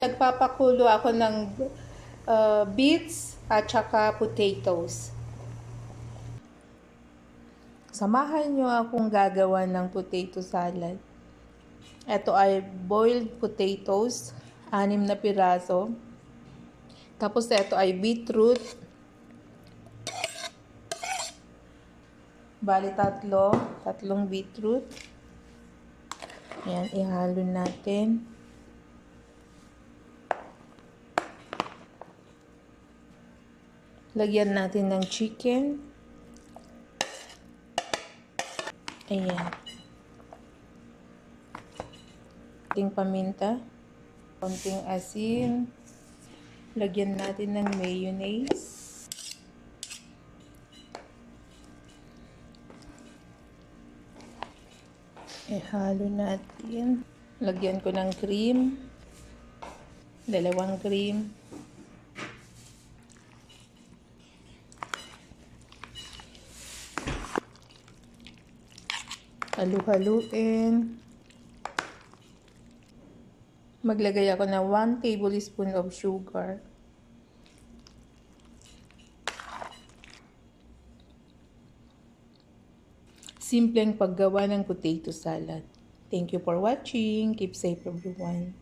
Nagpapakulo ako ng beets at saka potatoes. Samahan nyo akong gagawa ng potato salad. Ito ay boiled potatoes, 6 na piraso. Tapos ito ay beetroot. Bali tatlong beetroot. Ayan, ihalo natin. Lagyan natin ng chicken. Ayan. Konting paminta. Konting asin. Lagyan natin ng mayonnaise. Ihalo natin. Lagyan ko ng cream. 2 cream. Halu-haluin. Maglagay ako ng 1 tablespoon of sugar. Simpleng paggawa ng potato salad. Thank you for watching. Keep safe everyone.